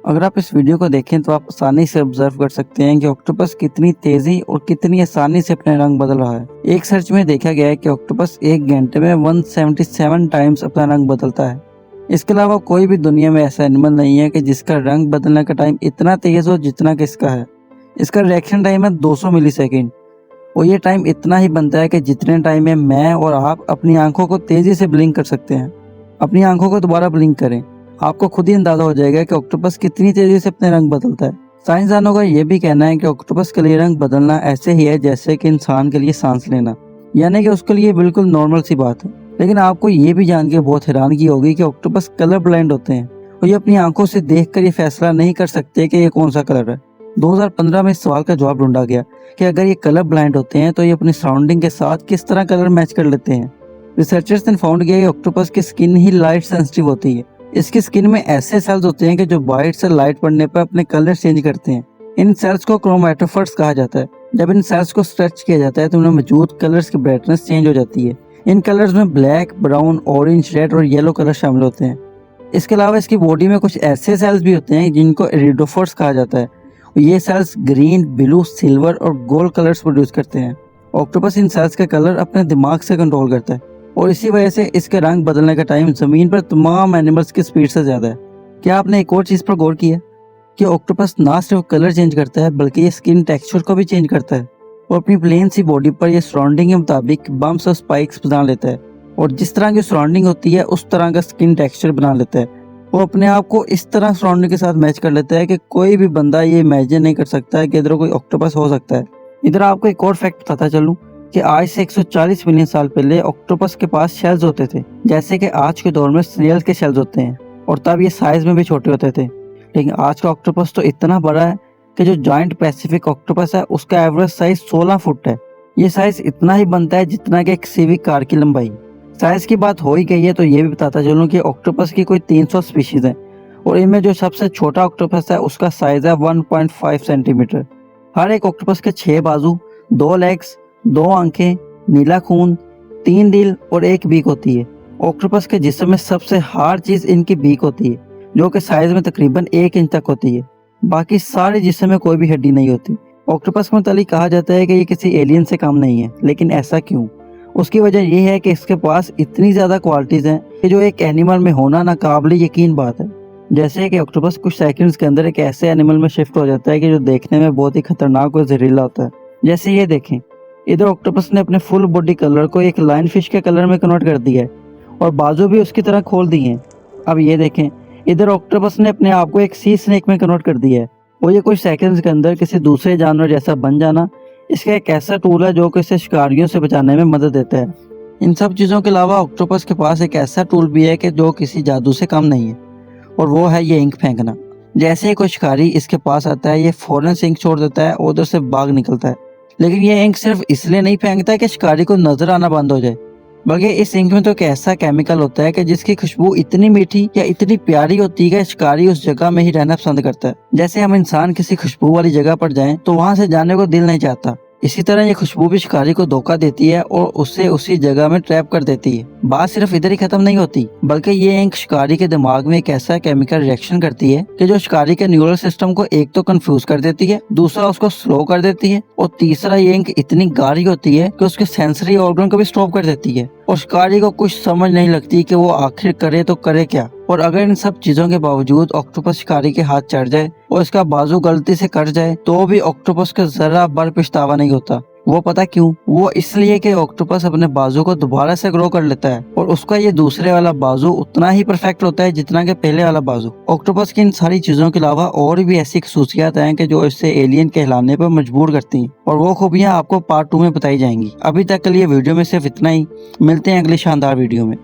अगर आप इस वीडियो को देखें तो आप आसानी से ऑब्जर्व कर सकते हैं कि ऑक्टोपस कितनी तेजी और कितनी आसानी से अपने रंग बदल रहा है। एक सर्च में देखा गया है कि ऑक्टोपस एक घंटे में 177 टाइम्स अपना रंग बदलता है। इसके अलावा कोई भी दुनिया में ऐसा एनिमल नहीं है कि जिसका रंग बदलने का टाइम इतना तेज हो जितना कि इसका है। इसका रिएक्शन टाइम है 200 मिली सेकेंड और ये टाइम इतना ही बनता है कि जितने टाइम में मैं और आप अपनी आंखों को तेजी से ब्लिंक कर सकते हैं। अपनी आंखों को दोबारा ब्लिंक करें, आपको खुद ही अंदाजा हो जाएगा कि ऑक्टोपस कितनी तेजी से अपने रंग बदलता है। साइंसदानों का यह भी कहना है कि ऑक्टोपस के लिए रंग बदलना ऐसे ही है जैसे कि इंसान के लिए सांस लेना, यानी कि उसके लिए बिल्कुल नॉर्मल सी बात है। लेकिन आपको ये भी जान के बहुत हैरानगी होगी कि ऑक्टोपस कलर ब्लाइंड होते हैं और ये अपनी आंखों से देखकर ये फैसला नहीं कर सकते कि ये कौन सा कलर है। 2015 में इस सवाल का जवाब ढूंढा गया कि अगर ये कलर ब्लाइंड होते हैं तो ये अपनी सराउंडिंग के साथ किस तरह कलर मैच कर लेते हैं। रिसर्चर्स ने फाउंड किया कि ऑक्टोपस की स्किन ही लाइट सेंसिटिव होती है। इसकी स्किन में ऐसे सेल्स होते हैं कि जो वाइट से लाइट पड़ने पर अपने कलर चेंज करते हैं। इन सेल्स को क्रोमैटोफोर्स कहा जाता है। जब इन सेल्स को स्ट्रेच किया जाता है तो उनमें मौजूद कलर्स की ब्राइटनेस चेंज हो जाती है। इन कलर्स में ब्लैक, ब्राउन, ऑरेंज, रेड और येलो कलर शामिल होते हैं। इसके अलावा इसकी बॉडी में कुछ ऐसे सेल्स भी होते हैं जिनको इरिडोफोर्स कहा जाता है। ये सेल्स ग्रीन, ब्लू, सिल्वर और गोल्ड कलर्स प्रोड्यूस करते हैं। ऑक्टोपस इन सेल्स का कलर अपने दिमाग से कंट्रोल करता है और इसी वजह से इसके रंग बदलने का टाइम जमीन पर तमाम एनिमल्स की स्पीड से ज्यादा है। क्या आपने एक और चीज पर गौर किया कि ऑक्टोपस ना सिर्फ कलर चेंज करता है बल्कि ये स्किन टेक्सचर को भी चेंज करता है और अपनी प्लेन सी बॉडी पर ये सराउंडिंग के मुताबिक बम्प्स और स्पाइक्स बना लेता है और जिस तरह की सराउंडिंग होती है उस तरह का स्किन टेक्सचर बना लेता है। वो अपने आप को इस तरह सराउंडिंग के साथ मैच कर लेता है कि कोई भी बंदा ये इमेजिन नहीं कर सकता है कि इधर कोई ऑक्टोपस हो सकता है। इधर आपको एक और फैक्ट बताता चलूं कि आज से 140 मिलियन साल पहले ऑक्टोपस के पास शेल्स होते थे, जैसे कि आज के दौर में स्नेल्स के शेल्स होते हैं, और तब ये साइज में भी छोटे होते थे। लेकिन आज का ऑक्टोपस तो इतना बड़ा है कि जो जॉइंट पैसिफिक ऑक्टोपस है उसका एवरेज साइज 16 फुट है। ये साइज इतना ही बनता है जितना कि एक सिविक कार की लंबाई। साइज की बात हो ही गई है तो ये भी बताता चलूं कि ऑक्टोपस की कोई 300 स्पीशीज है और इनमें जो सबसे छोटा ऑक्टोपस है उसका साइज है 1.5 सेंटीमीटर। हर एक ऑक्टोपस के 6 बाजू, 2 लेग्स, 2 आंखें, नीला खून, 3 दिल और 1 बीक होती है। ऑक्टोपस के जिस्म में सबसे हार्ड चीज इनकी बीक होती है जो कि साइज में तकरीबन 1 इंच तक होती है। बाकी सारे जिस्म में कोई भी हड्डी नहीं होती। ऑक्टोपस को मुतालिक कहा जाता है कि ये किसी एलियन से कम नहीं है, लेकिन ऐसा क्यों? उसकी वजह यह है कि इसके पास इतनी ज्यादा क्वालिटीज हैं कि जो एक एनिमल में होना नाकाबिले यकीन बात है। जैसे कि ऑक्टोपस कुछ सेकंड्स के अंदर एक ऐसे एनिमल में शिफ्ट हो जाता है कि जो देखने में बहुत ही खतरनाक और जहरीला होता है। जैसे ये देखें, इधर ऑक्टोपस ने अपने फुल बॉडी कलर को एक लाइन फिश के कलर में कन्वर्ट कर दिया है और बाजू भी उसकी तरह खोल दिए हैं। अब ये देखें, इधर ऑक्टोपस ने अपने आप को एक सी स्नेक में कन्वर्ट कर दिया है और ये कुछ सेकंड्स के अंदर किसी दूसरे जानवर जैसा बन जाना इसका एक ऐसा टूल है जो कि इसे शिकारियों से बचाने में मदद देता है। इन सब चीज़ों के अलावा ऑक्टोपस के पास एक ऐसा टूल भी है कि जो किसी जादू से कम नहीं है, और वो है ये इंक फेंकना। जैसे ही कोई शिकारी इसके पास आता है ये फौरन से इंक छोड़ देता है और उधर से भाग निकलता है। लेकिन ये इंक सिर्फ इसलिए नहीं फेंकता है कि शिकारी को नजर आना बंद हो जाए, बल्कि इस इंक में तो एक ऐसा केमिकल होता है कि जिसकी खुशबू इतनी मीठी या इतनी प्यारी होती है कि शिकारी उस जगह में ही रहना पसंद करता है। जैसे हम इंसान किसी खुशबू वाली जगह पर जाएं तो वहां से जाने को दिल नहीं चाहता, इसी तरह ये खुशबू भी शिकारी को धोखा देती है और उसे उसी जगह में ट्रैप कर देती है। बात सिर्फ इधर ही खत्म नहीं होती, बल्कि ये इंक शिकारी के दिमाग में एक ऐसा केमिकल रिएक्शन करती है कि जो शिकारी के न्यूरल सिस्टम को एक तो कंफ्यूज कर देती है, दूसरा उसको स्लो कर देती है और तीसरा ये इंक इतनी गाढ़ी होती है कि उसके सेंसरी ऑर्गन को भी स्टॉप कर देती है और शिकारी को कुछ समझ नहीं लगती कि वो आखिर करे तो करे क्या। और अगर इन सब चीजों के बावजूद ऑक्टोपस शिकारी के हाथ चढ़ जाए और इसका बाजू गलती से कट जाए तो भी ऑक्टोपस को जरा बर पछतावा नहीं होता। वो पता क्यों? वो इसलिए कि ऑक्टोपस अपने बाजू को दोबारा से ग्रो कर लेता है और उसका ये दूसरे वाला बाजू उतना ही परफेक्ट होता है जितना कि पहले वाला बाजू। ऑक्टोपस की इन सारी चीजों के अलावा और भी ऐसी खसूसियात हैं कि जो इससे एलियन कहलाने पर मजबूर करती हैं, और वो खूबियां आपको पार्ट 2 में बताई जाएंगी। अभी तक के लिए वीडियो में सिर्फ इतना ही। मिलते हैं अगली शानदार वीडियो में।